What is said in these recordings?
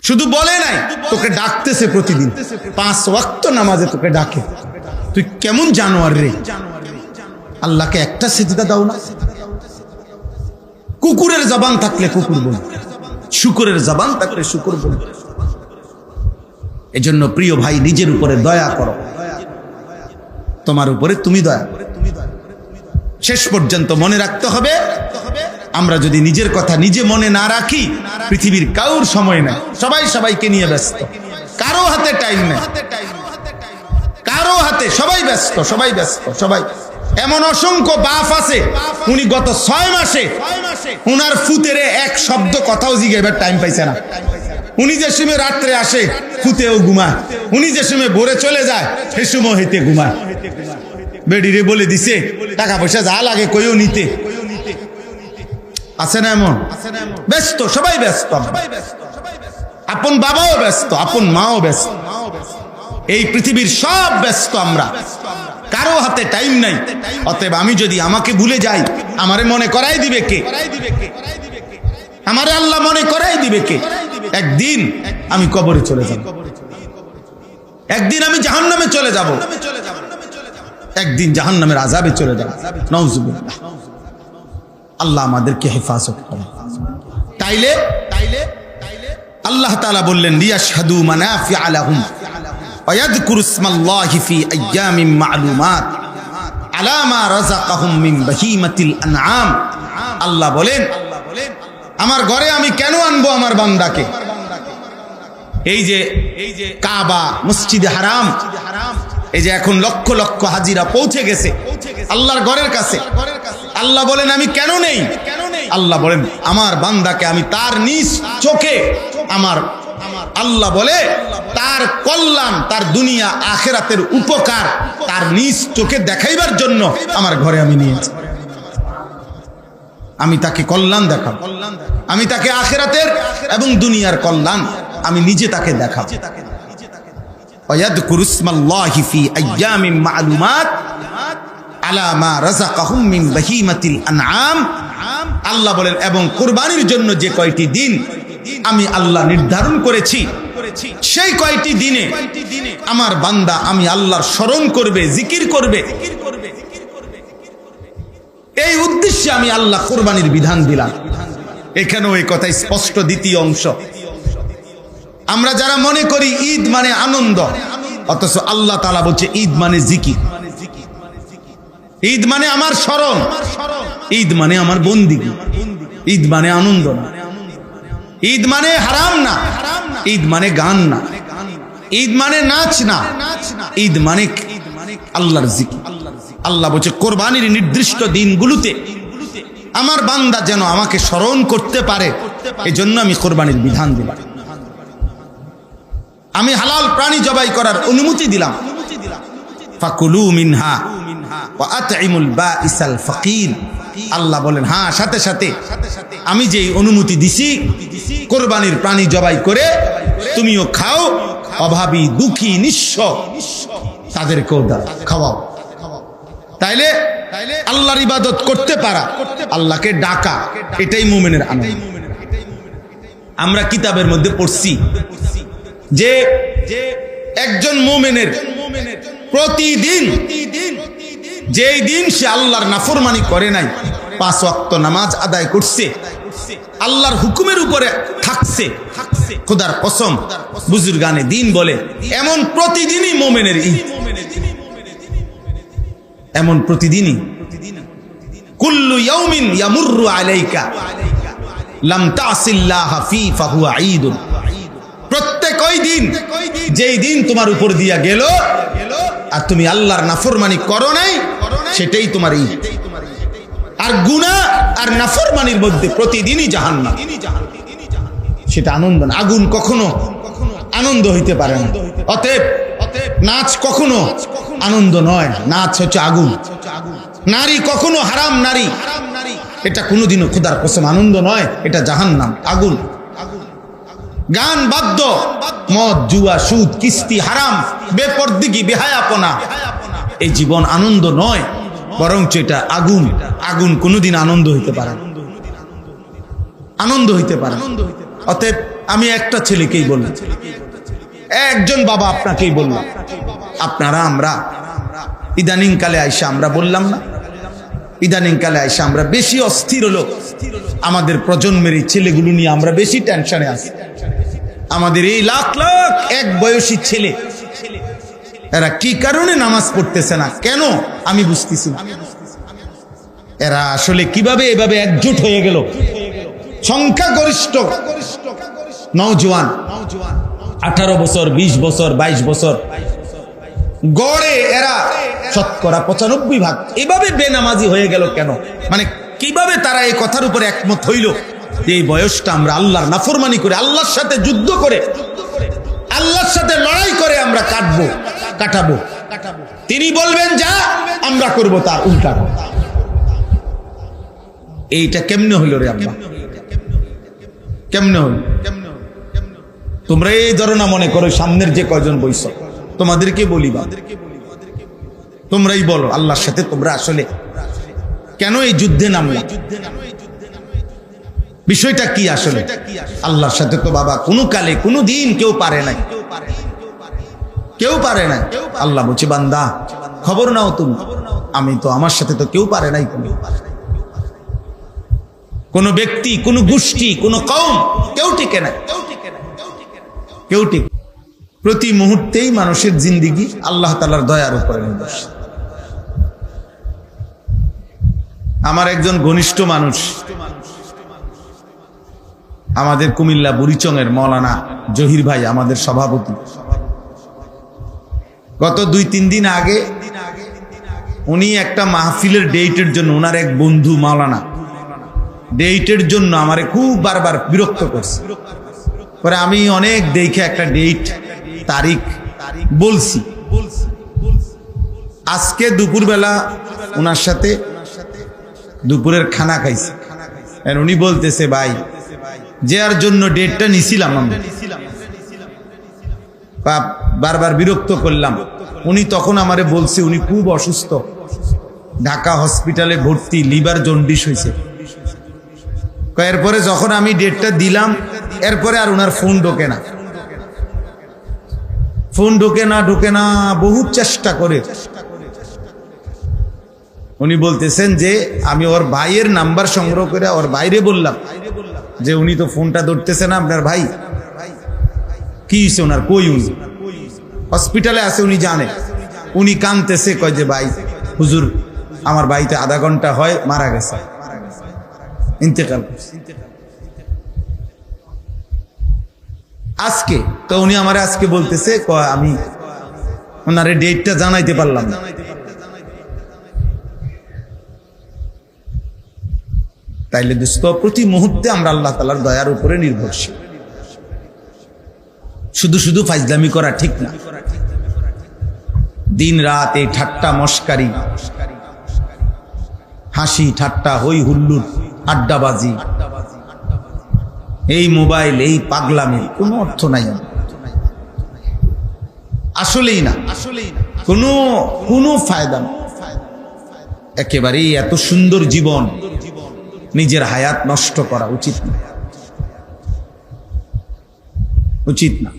শুধু বলে নাই, তোকে ডাকতেছে প্রতিদিন 5 ওয়াক্ত নামাজে তোকে ডাকে। তুই কেমন জানোয়ার রে? আল্লাহকে একটা সিজদা দাও না। কুকুরের জবান থাকলে কুকুর বল, শুকরের জবান থাকলে শুকর বল। এজন্য প্রিয় ভাই, নিজের উপরে দয়া করো, তোমার উপরে তুমি দয়া। শেষ পর্যন্ত মনে রাখতে হবে, আমরা যদি নিজের কথা নিজে মনে না রাখি, পৃথিবীর কারোর সময় নাই। সবাই সবাইকে নিয়ে ব্যস্ত, কারো হাতে টাইম নেই, কারো হাতে, সবাই ব্যস্ত, সবাই ব্যস্ত, সবাই। এমন অসংখ্য বাপ আছে, উনি গত 6 মাসে উনার ফুতেরে এক শব্দ কথাও জিজ্ঞাসার টাইম পাইছে না। উনি যে সময় রাত্রে আসে ফুতেও ঘুমায়, উনি যে সময় ভোরে চলে যায় সে সময় হইতে ঘুমায়। বেডিরে বলে দিছে টাকা পয়সা যা লাগে কইও নিতে। আছে না এমন? ব্যস্ত, সবাই ব্যস্ত, আপন বাবাও ব্যস্ত, আপন মাও ব্যস্ত, এই পৃথিবীর সব ব্যস্ত। আমরা কারো হাতে টাইম নাই। অতএব আমি যদি আমাকে ভুলে যাই, আমারে মনে করাই দিবে কে? আমারে আল্লাহ মনে করাই দিবে কে? একদিন আমি কবরে চলে যাব, একদিন আমি জাহান্নামে চলে যাব, একদিন জাহান্নামের আযাবে চলে যাব। নাউযুবিল্লাহ। আল্লাহ আমাদেরকে হেফাজত করে। তাইলে আল্লাহ তাআলা বললেন, লিয়াশহাদু মানাফিআ লাহুম ওয়া ইয়াযকুরু ইসমাল্লাহি ফি আইয়ামিন মা'লুমাত আলা মা রাযাকাহুম মিন বাহিমাতিল আনআম। আল্লাহ বলেন, আমার ঘরে আমি কেন আনবো আমার বান্দাকে? এই যে কাবা, মসজিদে হারাম, এই যে এখন লক্ষ লক্ষ হাজিরা পৌঁছে গেছে আল্লাহর ঘরের কাছে। আল্লাহ বলেন, আমি কেন নেই? আল্লাহ বলেন, আমার বান্দাকে আমি তার নিজ চোখে, আমার আল্লাহ বলে তার কল্যাণ, তার দুনিয়া আখিরাতের উপকার তার নিজ চোখে দেখাইবার জন্য আমার ঘরে আমি নিয়েছি। আমি তাকে কল্যাণ দেখাবো, আমি তাকে আখিরাতের এবং দুনিয়ার কল্যাণ আমি নিজে তাকে দেখাবো। ওয়ায়াযকুরু ইসমাল্লাহি ফি আইয়ামিন মা'লুমাত আলা মা রাযাকাহুম মিন বাহিমাতিল আনআম। আল্লাহ বলেন, এবং কুরবানির জন্য যে কয়টি দিন আমি আল্লাহ নির্ধারণ করেছি, সেই কয়টি দিনে আমার বান্দা আমি আল্লাহর স্মরণ করবে, জিকির করবে। এই উদ্দেশ্যে আমি আল্লাহ কুরবানির বিধান দিলাম। এখানেও এই কথা স্পষ্ট। দ্বিতীয় অংশ, আমরা যারা মনে করি ঈদ মানে আনন্দ, অথচ আল্লাহ তাআলা বলছে ঈদ মানে জিকির, ঈদ মানে আমার স্মরণ, ঈদ মানে আমার বন্দিগি, ঈদ মানে আনন্দ না, ঈদ মানে হারাম না, ঈদ মানে গান না, ঈদ মানে নাচ না, ঈদ মানে আল্লাহর জিকির। আল্লাহ বলছে, কোরবানির নির্দিষ্ট দিনগুলোতে আমার বান্দা যেন আমাকে স্মরণ করতে পারে, এজন্য আমি কোরবানির বিধান দিলাম। আমি হালাল প্রাণী জবাই করার অনুমতি দিলাম। ফাকুলু মিনহা ওয়া আতইমুল বাঈসাল ফাকির। আল্লাহ বলেন, হ্যাঁ, সাথে সাথে আমি যেই অনুমতি দিছি কোরবানির প্রাণী জবাই করে তুমিও খাও, অভাবী, দুঃখী, নিঃস্ব তাদেরকেও দাও, খাওয়াও। তাইলে আল্লাহর ইবাদত করতে পারা, আল্লাহকে ডাকা, এটাই মুমিনের আনন্দ। আমরা কিতাবের মধ্যে পড়ছি যে একজন মুমিনের প্রতিদিন, যেই দিন সে আল্লাহর নাফরমানি করে নাই, 5 ওয়াক্ত নামাজ আদায় করছে, আল্লাহর হুকুমের উপরে থাকছে, খোদার কসম বুজুর্গানে দিন বলে, এমন প্রতিদিনই মুমিনের ঈদ, এমন প্রতিদিনই। কুল্লু ইয়াউমিন ইয়ামুররু আলাইকা লাম তাসিল্লাহা ফি ফাহুয়া ঈদুন। প্রত্যেক ওই দিন, যেই দিন তোমার উপর দিয়া গেল আর তুমি আল্লাহর নাফরমানি করো নাই, সেটাই তোমার ঈদ। আর গুনাহ আর নাফরমানির মধ্যে প্রতিদিনই জাহান্নাম, সেটা আনন্দ না। আগুন কখনো আনন্দ হইতে পারে না। অতএব নাচ কখনো আনন্দ নয়, নাচ হচ্ছে আগুন। নারী কখনো হারাম নারী, এটা কোনোদিনও খোদার কসম আনন্দ নয়, এটা জাহান্নাম, আগুন। গান, বাদ্য, মদ, জুয়া, সুদ, কিস্তি, হারাম, বেপরদিগি, বেহায়াপনা, এই জীবন আনন্দ নয়, বরঞ্চ এটা আগুন। আগুন কোনোদিন আনন্দ হইতে পারে না, আনন্দ হইতে পারে। অতএব আমি একটা ছেলেকেই বললাম, একজন বাবা আপনাকেই বললাম। আপনারা আমরা ইদানিং কালে আইসা আমরা বললাম না, ইদানিং কালে আইসা আমরা বেশি অস্থির হলো, আমাদের প্রজন্মের এই ছেলেগুলো নিয়ে আমরা বেশি টেনশনে আছি। আমাদের এই লাখ লাখ এক বয়সী ছেলে, এরা কি কারণে নামাজ পড়তেছে না, কেন আমি বুঝতেছি না। এরা আসলে কিভাবে এভাবে একজোট হয়ে গেল? সংখ্যাগরিষ্ঠ নওজোয়ান 18 বছর, 20 বছর, 22 বছর, গড়ে এরা শতকরা 95 এভাবে বেনামাজি হয়ে গেল কেন? মানে কিভাবে তারা এই কথার উপরে একমত হইল যে এই বয়সটা আমরা আল্লাহর নাফরমানি করে, আল্লাহর সাথে যুদ্ধ করে, আল্লাহর সাথে লড়াই করে আমরা কাটাবো। তিনি বলবেন যা, আমরা করব তার উল্টা। এইটা কেমনে হইল রে আল্লাহ? কেমনে হইল? তোমরা এই ধরনা মনে করো সামনের যে কয়জন বইস তোমাদেরকে বলিবা, তোমরাই বলো আল্লাহর সাথে তোমরা আসলে কেন এই যুদ্ধে নামলা? বিষয়টা কি আসলে? আল্লাহর সাথে তো বাবা কোনো কালে কোনো দিন কেউ পারে নাই, কেউ পারে নাই। আল্লাহ বলছে বান্দা খবর নাও তুমি, আমি তো আমার সাথে তো কেউ পারে নাই। কোন ব্যক্তি, কোন গোষ্ঠী, কোন কওম কেউ টিকে নাই, কেউ টিকে। প্রতি মুহূর্তেই মানুষের জিন্দেগি আল্লাহ তাআলার দয়ার উপরে নির্ভরশীল। আমার একজন ঘনিষ্ঠ মানুষ, আমাদের কুমিল্লা বুড়িচংয়ের মৌলানা জহির ভাই, আমাদের সভাপতি, গত 2-3 দিন আগে উনি একটা মাহফিলের ডেটের জন্য, ওনার এক বন্ধু মাওলানা ডেটের জন্য আমারে খুব বারবার বিরক্ত করছে। পরে আমি অনেক দেখে একটা ডেট তারিখ বলছি। আজকে দুপুরবেলা ওনার সাথে দুপুরের খানা খাইছি, উনি বলতেছে ভাই যার জন্য ডেটটা নিছিলাম আমরা, বারবার বিরক্ত করলাম। উনি তখন আমারে বলছে উনি খুব অসুস্থ, ঢাকা হসপিটালে ভর্তি, লিভার জন্ডিস হয়েছে। এরপরে যখন আমি ডেটটা দিলাম, এরপরে আর ওনার ফোন ঢোকে না, ফোন ঢোকে না, বহুত চেষ্টা করে। উনি বলতেছেন যে আমি ওর ভাইয়ের নাম্বার সংগ্রহ করে ওর বাইরে বললাম যে উনি তো ফোনটা ধরতেছে না, আপনার ভাই কি হয়েছে ওনার, কই উনি হসপিটালে আছে, উনি জানে। উনি কাঁদতেছে, কয় যে ভাই হুজুর আমার ভাইতে আধা ঘন্টা হয় মারা গেছে, ইন্তেকাল করছে। আজকে তো উনি আমার আজকে বলতেছে আমি ওনারে ডেটটা জানাইতে পারলাম না। তাইলে দোস্ত প্রতি মুহূর্তে আমরা আল্লাহ তাআলার দয়ার উপরে নির্ভরশীল। শুধু শুধু ফাজলামি করা ঠিক না। দিন রাত এই ঠাট্টা মস্কারি, হাসি ঠাট্টা, হই হুল্লুর, আড্ডাবাজি, এই মোবাইল, এই পাগলামি কোনো অর্থ নাই, আসলেই না, কোনো ফায়দা না। একেবারেই এত সুন্দর জীবন নিজের হায়াত নষ্ট করা উচিত না, উচিত না।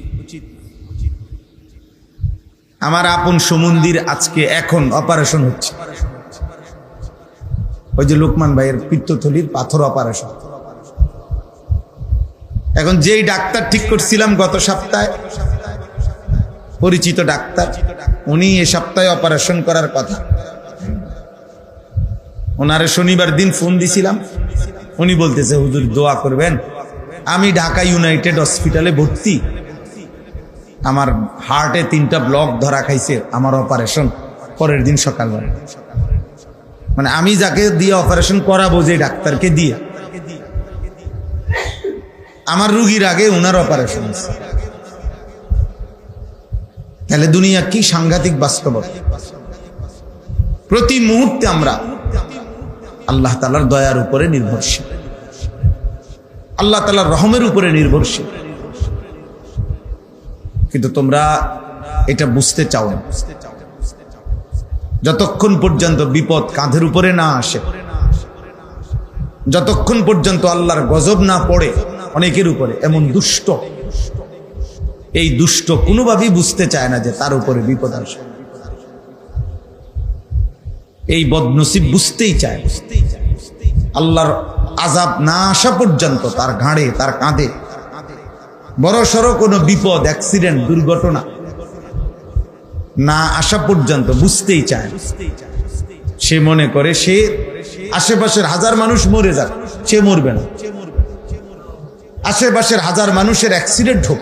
আমার আপন সমন্দির আজকে এখন অপারেশন হচ্ছে, ওই যে লোকমান ভাইয়ের পিত্তথলির পাথর অপারেশন। এখন যেই ডাক্তার ঠিক করছিলাম গত সপ্তাহে, পরিচিত ডাক্তার, উনি এ সপ্তাহে অপারেশন করার কথা। ওনারে শনিবার দিন ফোন দিছিলাম, উনি বলতেছে হুজুর দোয়া করবেন, আমি ঢাকা ইউনাইটেড হসপিটালে ভর্তি, আমার হার্টে 3টা ব্লক ধরা খাইছে, আমার অপারেশন পরের দিন সকালবেলা। মানে আমি যাকে দিয়ে অপারেশন করাবো, যে ডাক্তারকে দিয়ে, আমার রুগীর আগে ওনার অপারেশন আছে। তাহলে দুনিয়া কি সাংঘাতিক বাস্তবতা। প্রতি মুহূর্তে আমরা আল্লাহ তাআলার দয়ার উপরে নির্ভরশীল, আল্লাহ তাআলার রহমের উপরে নির্ভরশীল। কিন্তু তোমরা এটা বুঝতে চাও না। যতক্ষণ পর্যন্ত বিপদ কাঁধের উপরে না আসে, যতক্ষণ পর্যন্ত আল্লাহর গজব না পড়ে, অনেকের উপরে, এমন দুষ্ট। এই দুষ্ট কোনোভাবেই বুঝতে চায় না যে তার উপরে বিপদ আসে। এই বদনসিব বুঝতেই চায় আল্লাহর আযাব না আসা পর্যন্ত তার ঘাড়ে, তার কাঁধে বড় সড়ো কোনো বিপদ, অ্যাক্সিডেন্ট, দুর্ঘটনা না আসা পর্যন্ত বুঝতেই চায়। সে মনে করে সে আশেপাশের হাজার মানুষ মরে যাক, সে মরবে না। আশেপাশের হাজার মানুষের অ্যাক্সিডেন্ট হোক,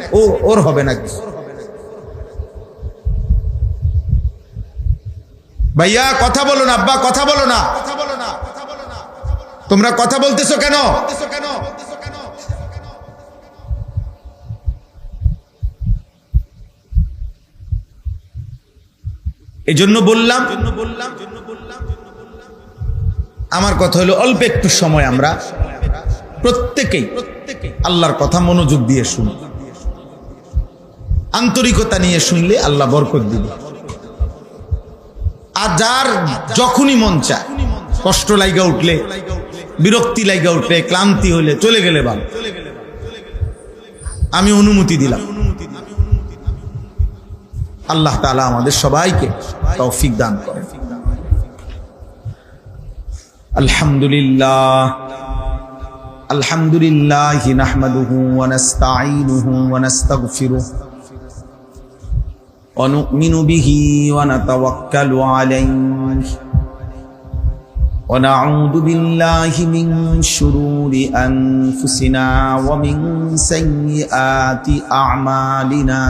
ওর হবে না কিছু। ভাইয়া কথা বলো না, আব্বা কথা বলো না, তোমরা কথা বলতেছো কেন? এই জন্য বললাম, আমার কথা হলো অল্প একটু সময় আমরা প্রত্যেকেই আল্লাহর কথা মনোযোগ দিয়ে শুনি। আন্তরিকতা নিয়ে শুনলে আল্লাহ বরকত দিবে। আর যার যখনই মন চায়, কষ্ট লাগা উঠলে, বিরক্তি লাগা উঠলে, ক্লান্তি হলে চলে গেলে ভালো, আমি অনুমতি দিলাম। আল্লাহ তাআলা আমাদের সবাইকে তৌফিক দান করেন। আলহামদুলিল্লাহ, আলহামদুলিল্লাহ নাহমাদুহু ওয়া নাস্তাঈনুহু ওয়া নাস্তাগফিরুহু ওয়া নু'মিনু বিহি ওয়া নাতাওয়াক্কালু আলাইহি ওয়া নাউযু বিল্লাহি মিন শুরুরি আনফুসিনা ওয়া মিন সাইয়্যাতি আ'মালিনা।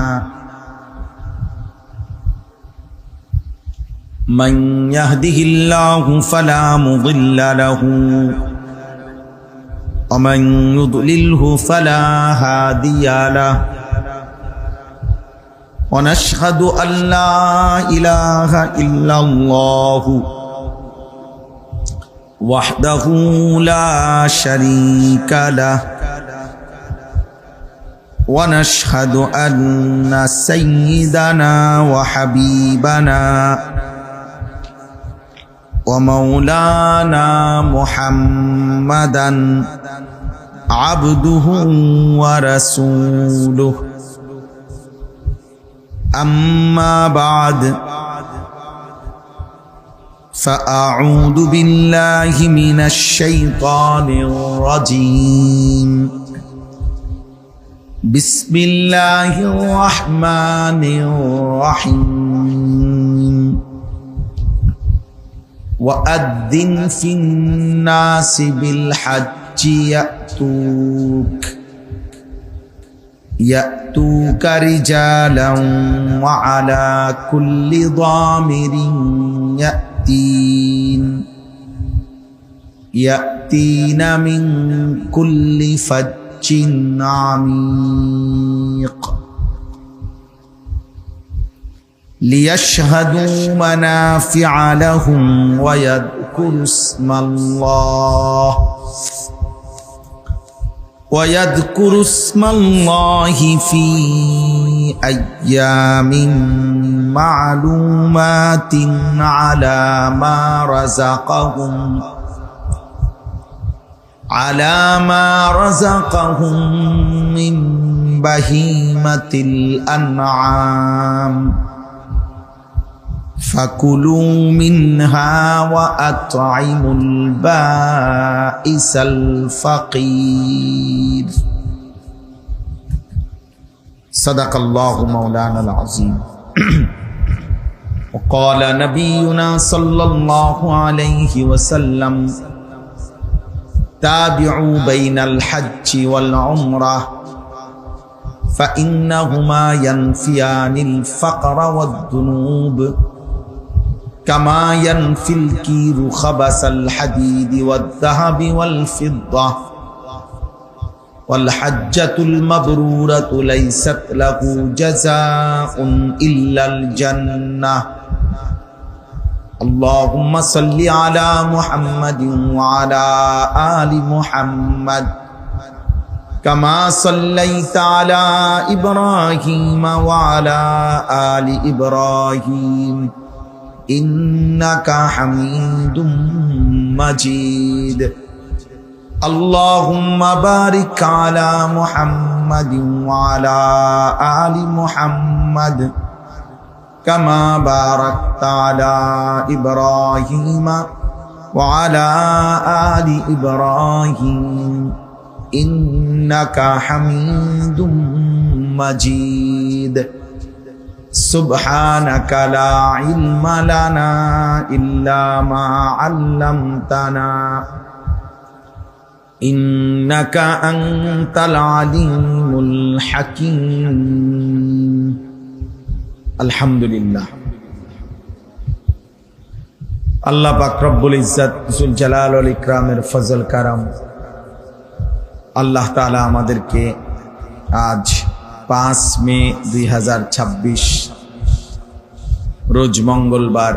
من يهده الله فلا مضل له ومن يضلله فلا هادي له ونشهد أن لا إله إلا الله وحده لا شريك له ونشهد أن سيدنا وحبيبنا ومولانا محمدا عبده ورسوله أما بعد فأعوذ بالله من الشيطان الرجيم بسم الله الرحمن الرحيم وأذن في الناس بالحج يأتوك رجالا وعلى كل ضامر يأتين من كل فج عميق ليشهدوا منافع لهم ويذكروا اسم الله في أيام معلومات على ما رزقهم من بهيمة الأنعام فكلوا منها وأطعموا البائس الفقير صدق الله مولانا العظيم وقال نبينا صلى الله عليه وسلم تابعوا بين الحج والعمرة فإنهما ينفيان الفقر والذنوب كما ينفي الكير خبث الحديد والذهب والفضة والحجة المبرورة ليست له جزاء إلا الجنة اللهم صل على محمد وعلى آل محمد كما صليت على إبراهيم وعلى آل إبراهيم إنك حميد مجيد আল্লাহুম্মা বারিক আলা মুহাম্মাদিন ওয়া আলা আলি মুহাম্মাদ কামা বারাকতা আলা ইব্রাহিম ওয়া আলা আলি ইব্রাহিম ইন্নাকা হামিদুম মাজিদ। সুবহানাকা লা ইলমা লানা ইল্লা মা আল্লামতানা ইন্নাকা আনতাল আলিমুল হাকীম। আলহামদুলিল্লাহ। আল্লাহ পাক রব্বুল ইজ্জত জুল জালাল ওয়াল ইকরামের ফজল কারাম, আল্লাহ তাআলা আমাদেরকে আজ 5 মে 2026 রোজ মঙ্গলবার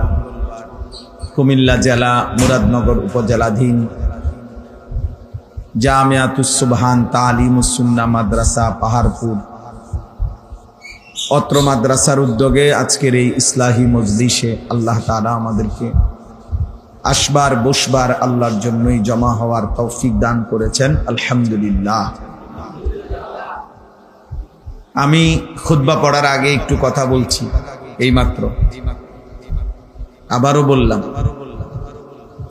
কুমিল্লা জেলা মুরাদনগর উপজেলাধীন জামিয়াতুস সুবহান তালিমুস সুন্নাহ মাদ্রাসা পাহাড়পুর অত্র মাদ্রাসার উদ্যোগে আজকের এই ইসলাহি মজলিসে আল্লাহ তাআলা আমাদেরকে আসবার বসবার আল্লাহর জন্যই জমা হওয়ার তৌফিক দান করেছেন। আলহামদুলিল্লাহ। আমি খুতবা পড়ার আগে একটু কথা বলছি, এইমাত্র আবারও বললাম,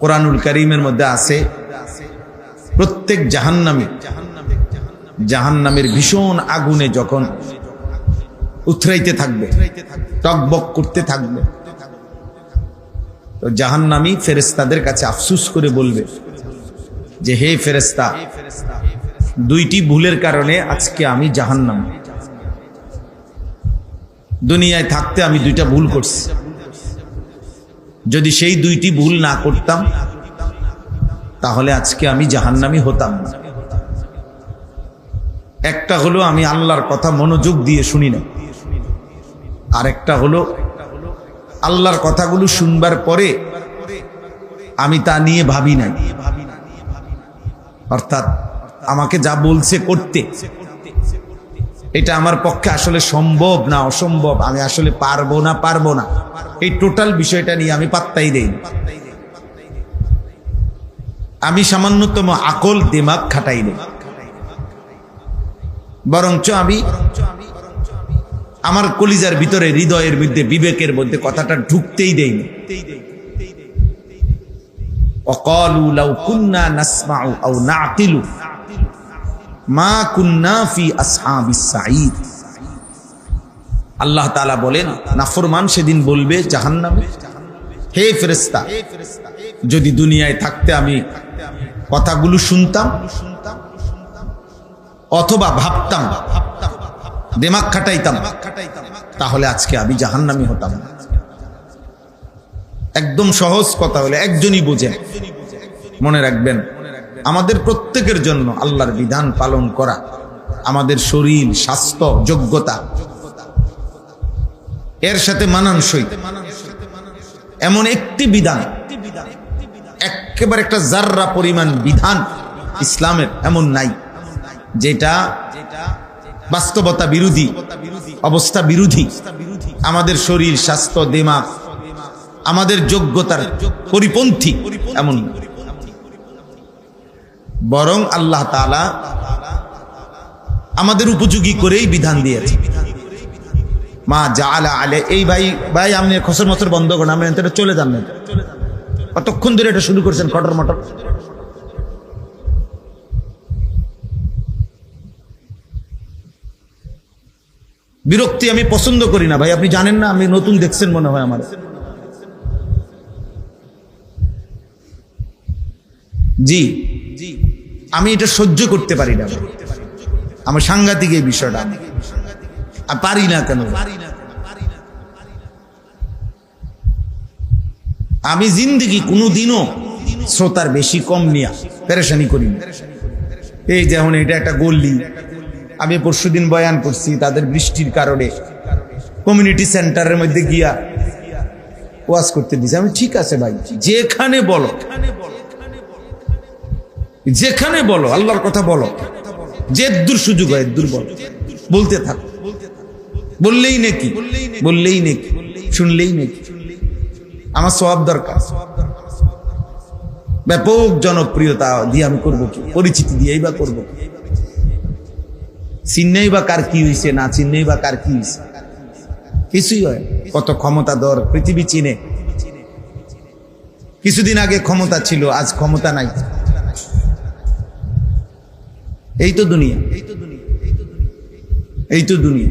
কোরআনুল কারীমের মধ্যে আছে প্রত্যেক জাহান্নামের ভীষণ আগুনে যখন উথরাইতে থাকবে, টকবক করতে থাকবে, তো জাহান্নামী ফেরেশতাদের কাছে আফসোস করে বলবে যে হে ফেরেশতা, 2টি ভুলের কারণে আজকে আমি জাহান্নামী। দুনিয়ায় থাকতে আমি 2টা ভুল করছি, যদি সেই 2টি ভুল না করতাম তাহলে আজকে আমি জাহান্নামী হতাম না। একটা হলো আমি আল্লাহর কথা মনোযোগ দিয়ে শুনি না, আর একটা হলো আল্লাহর কথাগুলো শুনবার পরে আমি তা নিয়ে ভাবি নাই, অর্থাৎ আমাকে যা বলছে করতে, এটা আমার পক্ষে আসলে সম্ভব না অসম্ভব, আমি আসলে পারবো না, এই টোটাল বিষয়টা নিয়ে আমি পাত্তাই দেই না। আমি সামান্যতম আকল দিমাগ খাটাই নেই, বরঞ্চ আমি আমার কলিজার ভিতরে, হৃদয়ের মধ্যে, বিবেকের মধ্যে কথাটা ঢুকতেই দেই না। وقالوا لو كنا نسمع أو نعقل ما كنا في أصحاب السعير। আল্লাহ তাআলা বলেন, নাফরমান সেদিন বলবে জাহান্নামে, হে ফেরেশতা, যদি দুনিয়ায় থাকতে আমি কথাগুলো শুনতাম অথবা ভাবতাম, দিমাগ খাটাইতাম, তাহলে আজকে আমি জাহান্নামী হতাম না। একদম সহজ কথা হলে একজনই বোঝে। মনে রাখবেন, আমাদের প্রত্যেকের জন্য আল্লাহর বিধান পালন করা, আমাদের শরীর, স্বাস্থ্য, যোগ্যতা এর সাথে মানানসই এমন একটি বিধান, একেবারে একটা জাররা পরিমাণ বিধান ইসলামের এমন নাই যেটা বাস্তবতা বিরোধী, অবস্থা বিরোধী, আমাদের শরীর, স্বাস্থ্য, দিমাগ, আমাদের যোগ্যতার পরিপন্থী এমন, বরং আল্লাহ তাআলা আমাদের উপযোগী করেই বিধান দিয়েছে। মা জাআলা আলাই, এই ভাই আপনি খসর মসর বন্ধ করেন, আপনি এতে চলে যান না, কতক্ষণ ধরে এটা শুরু করছেন কটর মটর। বিরক্তি আমি পছন্দ করি না ভাই, আপনি জানেন না, আমি নতুন দেখছেন মনে হয় আমার। জি, আমি এটা সহ্য করতে পারি না, আমার সাংঘাতিক এই বিষয়টা, আমি পারি না। কেন? আমি জিন্দেগি কোনোদিনও শ্রোতার বেশি কম নিয়া পেরেশানি করি না। এই যেমন এটা একটা গল্লি, আমি পরশুদিন বয়ান করছি, তাদের বৃষ্টির কারণে কমিউনিটি সেন্টারের মধ্যে গিয়া ওয়াজ করতে দিছে। আমি ঠিক আছে ভাই, যেখানে বলো, যেখানে বলো আল্লাহর কথা বলো, যে দূর সুযোগ হয় দূর বলো, বলতে থাকো, বললেই নাকি, বললেই নাকি, শুনলেই নাকি, আমার সওয়াব দরকার। ব্যাপক জনপ্রিয়তা দিয়ে আমি করবো কি, পরিচিতি দিয়েই বা করবো কি? চিন্নেই বা কার কি হয়েছে, না চিন্নেই বা কার কি হয়েছে, কিছুই হয়। কত ক্ষমতাধর পৃথিবী চিনে। কিছুদিন আগে ক্ষমতা ছিল, আজ ক্ষমতা নাই। এই তো দুনিয়া, এই তো দুনিয়া,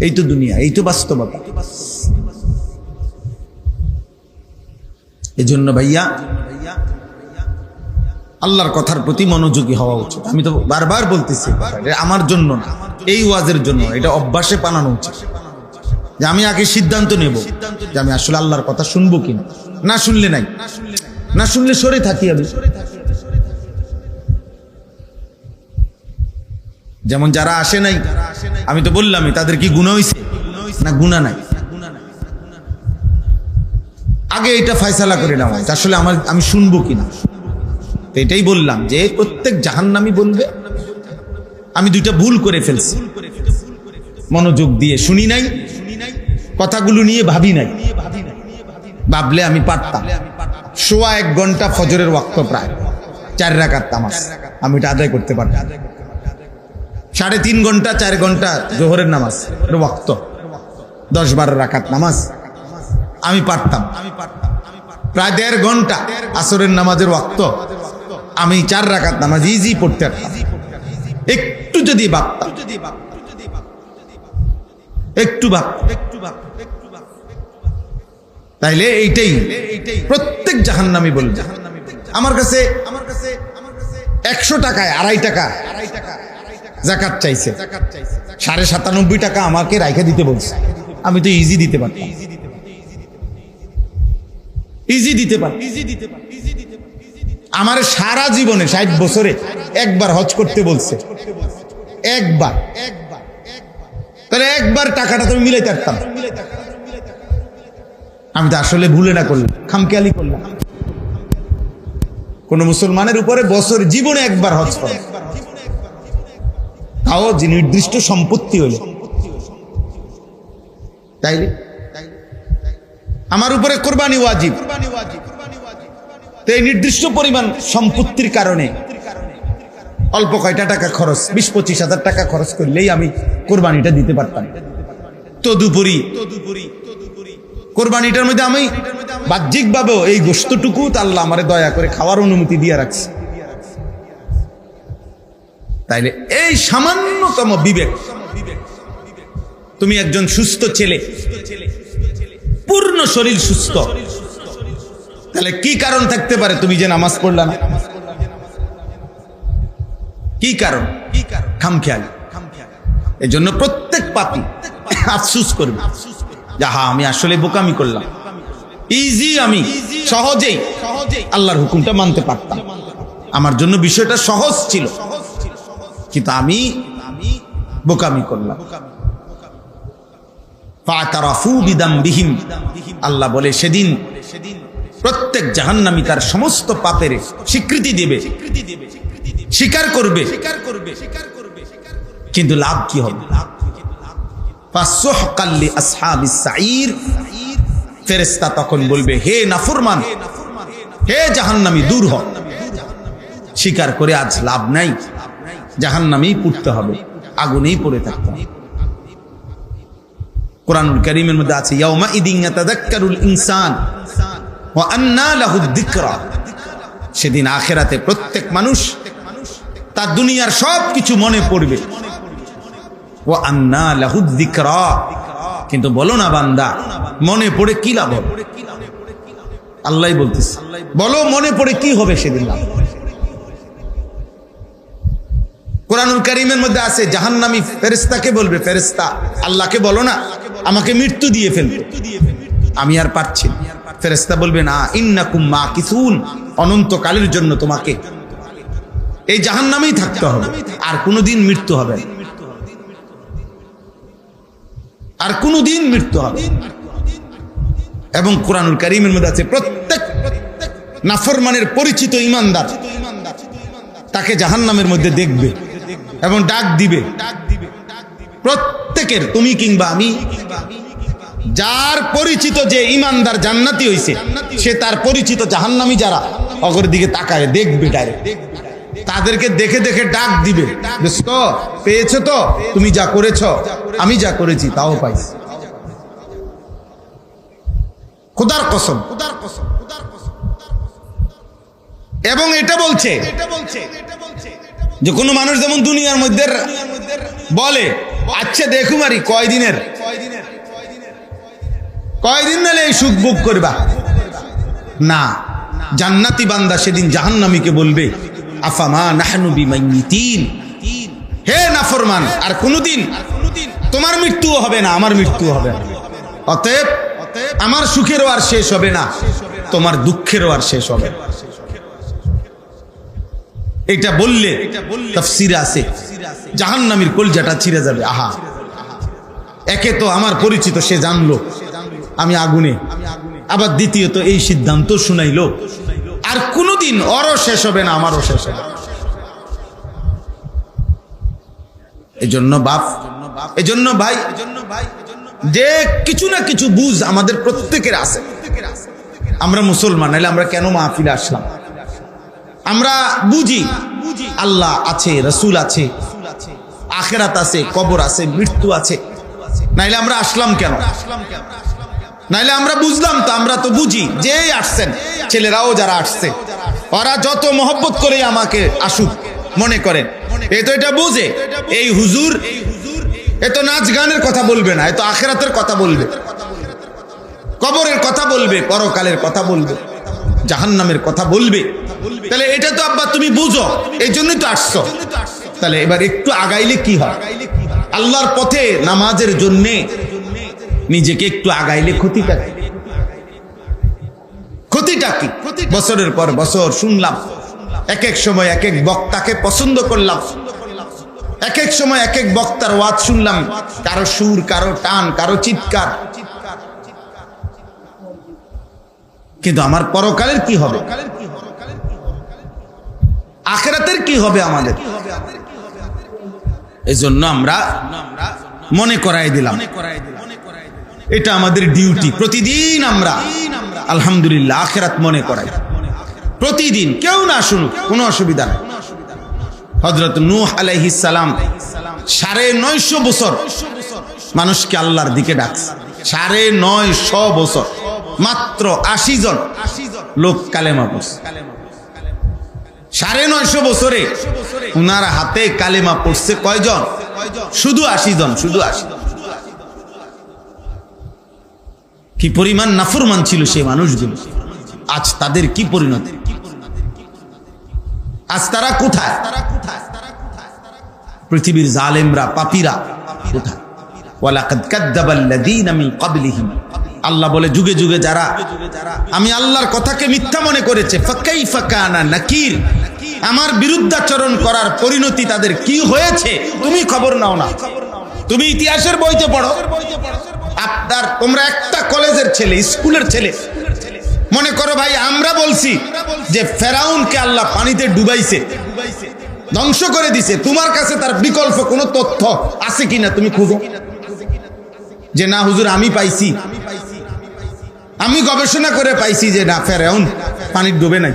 এই তো দুনিয়া, এই তো বাস্তবতা। এজন্য ভাইয়া আল্লাহর কথার প্রতি মনোযোগী হওয়া উচিত। আমি তো বারবার বলতেছি, আমার জন্য না, এই ওয়াজের জন্য, এটা অভ্যাসে বানানো উচিত যে আমি আগে সিদ্ধান্ত নেব যে আমি আসলে আল্লাহর কথা শুনবো কিনা। না শুনলে নাই, না শুনলে সরে থাকি আমি। যেমন যারা আসে নাই, আমি তো বললামই, তাদের কি গুনাহ হইছে? না, গুনাহ নাই। আগে এটা ফয়সালা করে নেওয়া আসলে আমি শুনবো কিনা। তো এটাই বললাম যে প্রত্যেক জাহান্নামী বলবে আমি দুইটা ভুল করে ফেলছি, মনোযোগ দিয়ে শুনি নাই, কথাগুলো নিয়ে ভাবি নাই। ভাবলে আমি পারতাম সোয়া 1 ঘন্টা ফজরের ওয়াক্ত, প্রায় 4 রাকাত নামাজ আমি এটা আদায় করতে পারতাম। 3.5 ঘন্টা 4 ঘন্টা জোহরের নামাজ ওয়াক্ত, 10-12 রাকাত নামাজ আমি পারতাম। প্রায় 1.5 ঘন্টা আসরের নামাজের ওয়াক্ত আমি 4 রাকাত নামাজ ইজি পড়তে পারতাম। একটু যদি ভাবতাম, একটু তাইলে এইটাই প্রত্যেক জাহান্নামী বলবে। আমার কাছে 100 টাকায় 2.5 টাকা যাকাত চাইছে, 97.5 টাকা আমাকে রাইখা দিতে বলছে। আমি তো ইজি দিতে পারতাম, ইজি দিতে পারতাম। আমার সারা জীবনে 60 বছরে একবার হজ করতে বলছে, একবার। তাহলে একবার টাকাটা তুমি মিলাইতে পারতাম। আমি তো আসলে ভুলে না করলাম, খামখেয়ালি করলাম। কোন মুসলমানের উপরে বছর জীবনে একবার হজ করে, তাও যে নির্দিষ্ট সম্পত্তি হইল। তাইলে আমার উপরে কোরবানি ওয়াজিব, তো এই নির্দিষ্ট পরিমাণ সম্পত্তির কারণে অল্প কয়টা টাকা খরচ, 20-25 হাজার টাকা খরচ করলেই আমি কোরবানিটা দিতে পারতাম। তদুপরি কোরবানিটার মধ্যে আমি বাহ্যিকভাবে এই গোশতটুকু আল্লাহ আমারে দয়া করে খাওয়ার অনুমতি দিয়ে রাখছে। তাইলে এই সামান্যতম বিবেক, তুমি একজন সুস্থ ছেলে, পূর্ণ শরীর সুস্থ, তাহলে কি কারণ থাকতে পারে তুমি যে নামাজ পড়লা না? কি কারণ? খামখেয়ালি। এই জন্য প্রত্যেক পাপী আফসোস করবে, যাহা আমি আসলে বোকামি করলাম। ইজি, আমি সহজেই আল্লাহর হুকুমটা মানতে পারতাম, আমার জন্য বিষয়টা সহজ ছিল, কিন্তু আমি বোকামি করলাম। ফাতারাফু বিদামবিহিম, আল্লাহ বলে সেদিন প্রত্যেক জাহান্নামী তার সমস্ত পাপের স্বীকৃতি দেবে, স্বীকার করবে, কিন্তু লাভ কি হবে? ফাসুহকাল লিআসহাবিস সাঈর, ফেরেশতা তখন বলবে, হে নাফরমান, হে জাহান্নামী, দূর হ। স্বীকার করে আজ লাভ নাই, জাহান্নামেই পড়তে হবে, আগুনেই পড়ে থাকতে হবে। কুরআনুল কারীমের মধ্যে আছে, ইয়াউমা ইদিন ইয়াতাযাক্কারুল ইনসান ওয়া আন্না লাহুদ যিকরা, সেদিন আখিরাতে প্রত্যেক মানুষ তার দুনিয়ার সব কিছু মনে পড়বে। ওয়া আন্না লাহুদ যিকরা, কিন্তু বলো না বান্দা, মনে পড়ে কি লাভ হবে? আল্লাহই বলতেছে, বলো মনে পড়ে কি হবে সেদিন লাভ? কুরআনুল কারীমের মধ্যে আছে, জাহান্নামী ফেরেশতাকে বলবে, ফেরেশতা আল্লাহকে বলো না আমাকে মৃত্যু দিয়ে ফেলবে, আমি আর পারছি না। ফেরেশতা বলবে, না, ইন্নাকুম মাকিসুন, অনন্তকালের জন্য তোমাকে এই জাহান্নামেই থাকতে হবে, আর কোনোদিন মৃত্যু হবে না, আর কোনোদিন মৃত্যু হবে। এবং কুরআনুল কারীমের মধ্যে আছে, প্রত্যেক নাফরমানের পরিচিত ঈমানদার তাকে জাহান্নামের মধ্যে দেখবে এবং ডাক দিবে। প্রত্যেকের, তুমি কিংবা আমি যার পরিচিত যে ইমানদার জান্নাতি হইছে, সে তার পরিচিত জাহান্নামী যারা অগর দিকে তাকায় দেখবে ডাইরেক্ট, তাদেরকে দেখে দেখে ডাক দিবে, দোস্ত পেয়েছো তো, তুমি যা করেছ আমি যা করেছি তাও পাইছি। খোদার কসম। এবং এটা বলছে যে কোনো মানুষ যেমন দুনিয়ার মধ্যে বলে আচ্ছা দেখুমারি কয়দিন নালে এই সুখ ভোগ করবা না, জান্নাতি বান্দা সেদিন জাহান্নামীকে বলবে আফামা নাহনু বিমাইয়িতিন, হে নাফরমান, আর কোনদিন তোমার মৃত্যুও হবে না, আমার মৃত্যুও হবে না, অতএব আমার সুখেরও আর শেষ হবে না, তোমার দুঃখেরও আর শেষ হবে না। এটা বললে তাফসীরে আছে জাহান্নামীর কলজাটা ছিঁড়ে যাবে। আহা, একে তো আমার পরিচিত সে জানলো আমি আগুনে, আবার দ্বিতীয়ত এই সিদ্ধান্ত শুনাইলো, আর কোনদিন ওরও শেষ হবে না, আমারও শেষ হবে। এজন্য বাপ, এজন্য ভাই, যে কিছু না কিছু বুঝ আমাদের প্রত্যেকের আছে। আমরা মুসলমান, নাহলে আমরা কেন মাহফিলে আসলাম? আমরা বুঝি আল্লাহ আছে, রসুল আছে, আখিরাত আছে, কবর আছে, মৃত্যু আছে, নাইলে আমরা আসলাম কেন? নাইলে আমরা বুঝলাম তো, আমরা তো বুঝি যে আসছেন, ছেলেরাও যারা আসছে ওরা যত মহব্বত করে আমাকে আসুক মনে করেন, এ তো এটা বুঝে এই হুজুর এত নাচ গানের কথা বলবে না, এত আখিরাতের কথা বলবে, কবরের কথা বলবে, পরকালের কথা বলবে, জাহান্নামের কথা বলবে। তাহলে এটা তো আব্বা তুমি বুঝো, এই জন্যই তো আসছো। তাহলে এবার একটু আগাইলে কি হয়? আল্লাহর পথে নামাজের জন্য নিজেকে একটু আগাইলে ক্ষতিটা কি? ক্ষতিটা কি? বছরের পর বছর শুনলাম, এক এক সময় এক এক বক্তাকে পছন্দ করলাম, এক এক সময় এক এক বক্তার ওয়াজ শুনলাম, কারো সুর, কারো টান, কারো চিৎকার, কিন্তু আমার পরকালের কি হবে? আখিরাতের কি হবে আমাদের? এজন্য আমরা মনে করাই দিলাম, এটা আমাদের ডিউটি। প্রতিদিন আমরা আলহামদুলিল্লাহ আখিরাত মনে করাই, প্রতিদিন। কেউ না শুনুক, কোনো অসুবিধা নেই। হযরত নূহ আলাইহিস সালাম ৯৫০ বছর মানুষকে আল্লাহর দিকে ডাকছে, ৯৫০ বছর, মাত্র ৮০ জন লোক কালেমা পড়ছে। ৯৫০ বছরে উনার হাতে কালেমা পড়ছে কয়জন? শুধু ৮০ জন, শুধু ৮০। কি পরিমাণ নাফরমান ছিল সেই মানুষগুলো, আজ তাদের কি পরিণতি? আজ তারা কোথায়? পৃথিবীর জালেমরা, পাপীরা কোথায়? ওয়ালাকাদ কাযযাবাল্লাযীনা মিন ক্বাবলিহিম, আল্লাহ বলে যুগে যুগে যারা আমি আল্লাহর কথাকে মিথ্যা মনে করেছে, ফাকাইফা কানা নাকির, আমার বিরুদ্ধাচরণ করার পরিণতি তাদের কি হয়েছে তুমি খবর নাও না? তুমি ইতিহাসের বইতে পড়ো। তোমরা একটা কলেজের ছেলে, স্কুলের ছেলে, মনে করো ভাই আমরা বলছি যে ফেরাউনকে আল্লাহ পানিতে ডুবাইছে, ধ্বংস করে দিছে, তোমার কাছে তার বিকল্প কোনো তথ্য আছে কিনা তুমি খুঁজো, যে না হুজুর আমি পাইছি, আমি গবেষণা করে পাইছি যে না ফেরাউন পানির ডুবে নাই।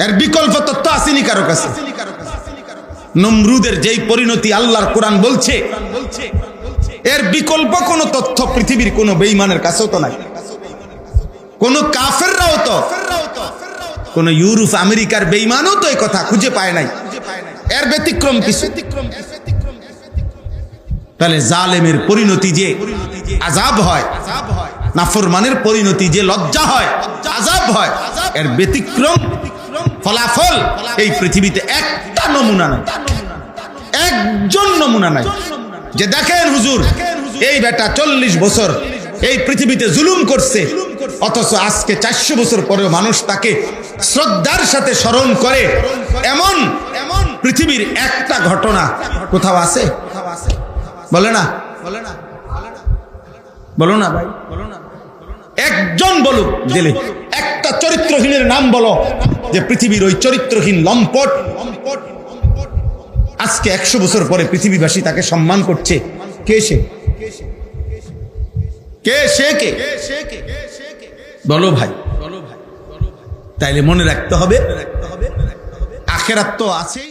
এর বিকল্প তথ্য আসেনি কারো কাছে। নমরুদের যেই পরিণতি আল্লাহর কোরআন বলছে, এর বিকল্প কোনো তথ্য পৃথিবীর কোনো বেঈমানের কাছেও তো নাই, কোন কাফেররাও তো, কোন ইউরোপ আমেরিকার বেঈমানও তো এই কথা খুঁজে পায় নাই, এর ব্যতিক্রম কিছু। তাহলে জালেমের পরিণতি যে আযাব হয়, নাফরমানের পরিণতি যে লজ্জা হয়, আযাব হয়, এর ব্যতিক্রম ফলাফল এই পৃথিবীতে একটা নমুনা নাই, একজন নমুনা নাই যে দেখেন হুজুর এই বেটা ৪০ বছর এই পৃথিবীতে জুলুম করছে, অথচ আজকে ৪০০ বছর পরেও মানুষ তাকে শ্রদ্ধার সাথে স্মরণ করে, এমন পৃথিবীর একটা ঘটনা কোথাও আছে? বলে না, বলো না ভাই, একজন বলুক জেলে, একটা চরিত্রহীনের নাম বলো যে পৃথিবীর ওই চরিত্রহীন লম্পট আজকে ১০০ বছর পরে পৃথিবীবাসী তাকে সম্মান করছে। কে সে? কে সে কে বলো ভাই, তাইলে মনে রাখতে হবে আখিরাত তো আছেই।